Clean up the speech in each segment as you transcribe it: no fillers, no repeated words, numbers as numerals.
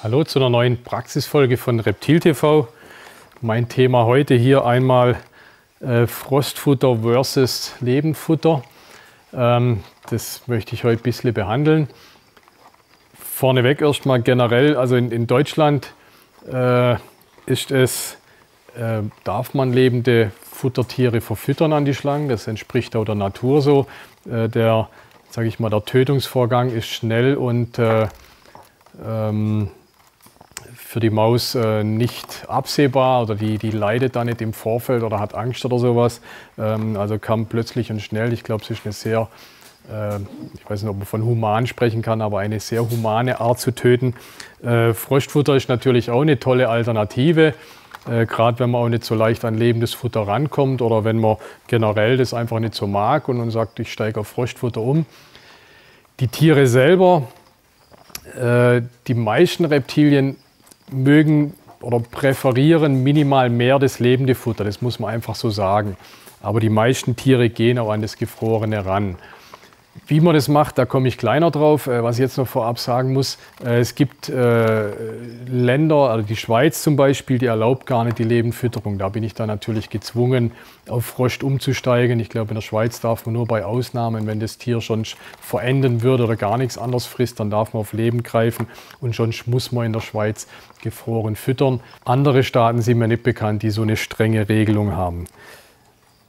Hallo zu einer neuen Praxisfolge von Reptil TV. Mein Thema heute hier einmal Frostfutter versus Lebendfutter. Das möchte ich heute ein bisschen behandeln. Vorneweg erstmal generell, also in Deutschland darf man lebende Futtertiere verfüttern an die Schlangen. Das entspricht auch der Natur so. Der Tötungsvorgang ist schnell und für die Maus nicht absehbar, oder die leidet da nicht im Vorfeld oder hat Angst oder sowas. Also kam plötzlich und schnell. Ich glaube, es ist eine sehr, ich weiß nicht, ob man von human sprechen kann, aber eine sehr humane Art zu töten. Frostfutter ist natürlich auch eine tolle Alternative, gerade wenn man auch nicht so leicht an lebendes Futter rankommt oder wenn man generell das einfach nicht so mag und sagt, ich steige auf Frostfutter um. Die Tiere selber, die meisten Reptilien mögen oder präferieren minimal mehr das lebende Futter, das muss man einfach so sagen. Aber die meisten Tiere gehen auch an das Gefrorene ran. Wie man das macht, da komme ich kleiner drauf. Was ich jetzt noch vorab sagen muss, es gibt Länder, also die Schweiz zum Beispiel, die erlaubt gar nicht die Lebendfütterung. Da bin ich dann natürlich gezwungen, auf Frost umzusteigen. Ich glaube, in der Schweiz darf man nur bei Ausnahmen, wenn das Tier schon verenden würde oder gar nichts anderes frisst, dann darf man auf Leben greifen. Und sonst muss man in der Schweiz gefroren füttern. Andere Staaten sind mir nicht bekannt, die so eine strenge Regelung haben.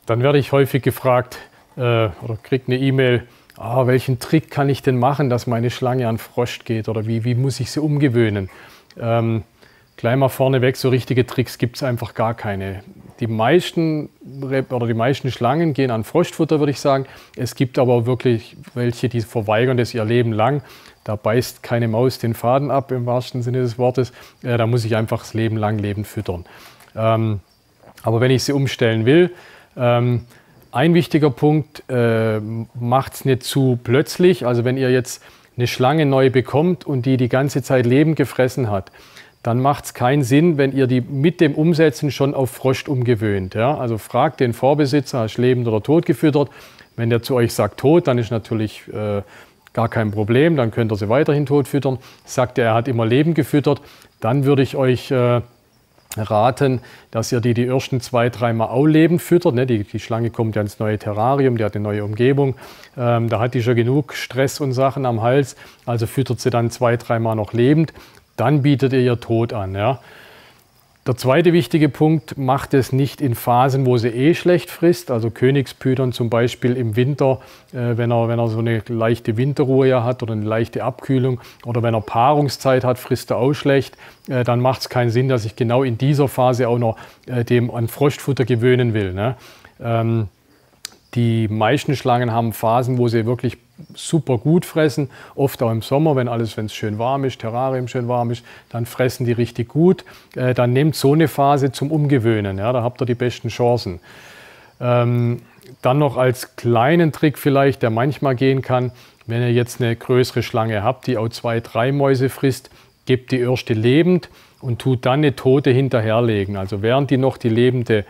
Dann werde ich häufig gefragt oder kriege eine E-Mail, welchen Trick kann ich denn machen, dass meine Schlange an Frost geht, oder wie muss ich sie umgewöhnen? Gleich mal vorneweg, so richtige Tricks gibt es einfach gar keine. Die meisten Schlangen gehen an Frostfutter, würde ich sagen. Es gibt aber wirklich welche, die verweigern das ihr Leben lang. Da beißt keine Maus den Faden ab, im wahrsten Sinne des Wortes. Da muss ich einfach das Leben lang lebend füttern. Aber wenn ich sie umstellen will, ein wichtiger Punkt, macht es nicht zu plötzlich. Also wenn ihr jetzt eine Schlange neu bekommt und die ganze Zeit lebend gefressen hat, dann macht es keinen Sinn, wenn ihr die mit dem Umsetzen schon auf Frost umgewöhnt. Ja? Also fragt den Vorbesitzer, hast du lebend oder tot gefüttert? Wenn der zu euch sagt tot, dann ist natürlich gar kein Problem, dann könnt ihr sie weiterhin tot füttern. Sagt er hat immer lebend gefüttert, dann würde ich euch raten, dass ihr die ersten 2-3 Mal auch lebend füttert. Ne? Die Schlange kommt ja ins neue Terrarium, die hat eine neue Umgebung. Da hat die schon genug Stress und Sachen am Hals, also füttert sie dann 2-3 Mal noch lebend. Dann bietet ihr tot an. Ja? Der zweite wichtige Punkt, macht es nicht in Phasen, wo sie schlecht frisst. Also Königspython zum Beispiel im Winter, wenn er so eine leichte Winterruhe hat oder eine leichte Abkühlung, oder wenn er Paarungszeit hat, frisst er auch schlecht. Dann macht es keinen Sinn, dass ich genau in dieser Phase auch noch dem an Frostfutter gewöhnen will. Ne? Die meisten Schlangen haben Phasen, wo sie wirklich super gut fressen, oft auch im Sommer, wenn es schön warm ist, Terrarium schön warm ist, dann fressen die richtig gut. Dann nehmt so eine Phase zum Umgewöhnen, ja, da habt ihr die besten Chancen. Dann noch als kleinen Trick vielleicht, der manchmal gehen kann, wenn ihr jetzt eine größere Schlange habt, die auch 2-3 Mäuse frisst, gebt die erste lebend und tut dann eine tote hinterherlegen. Also während die noch die lebende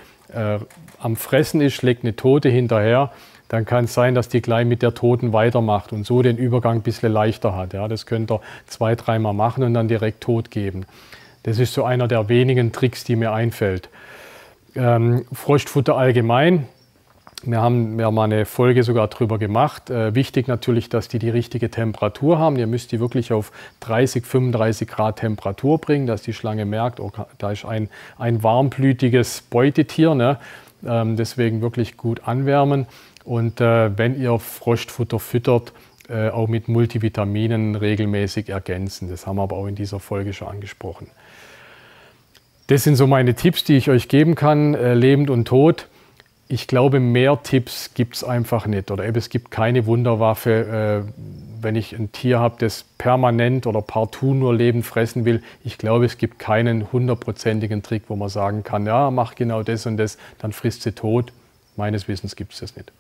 am Fressen ist, legt eine tote hinterher. Dann kann es sein, dass die gleich mit der Toten weitermacht und so den Übergang ein bisschen leichter hat. Ja, das könnt ihr 2-3 Mal machen und dann direkt tot geben. Das ist so einer der wenigen Tricks, die mir einfällt. Frostfutter allgemein. Wir haben mal eine Folge sogar drüber gemacht. Wichtig natürlich, dass die richtige Temperatur haben. Ihr müsst die wirklich auf 30-35 Grad Temperatur bringen, dass die Schlange merkt, oh, da ist ein warmblütiges Beutetier. Ne? Deswegen wirklich gut anwärmen. Und wenn ihr Frostfutter füttert, auch mit Multivitaminen regelmäßig ergänzen. Das haben wir aber auch in dieser Folge schon angesprochen. Das sind so meine Tipps, die ich euch geben kann, lebend und tot. Ich glaube, mehr Tipps gibt es einfach nicht. Oder eben, es gibt keine Wunderwaffe, wenn ich ein Tier habe, das permanent oder partout nur lebend fressen will. Ich glaube, es gibt keinen 100%igen Trick, wo man sagen kann, ja, mach genau das und das, dann frisst sie tot. Meines Wissens gibt es das nicht.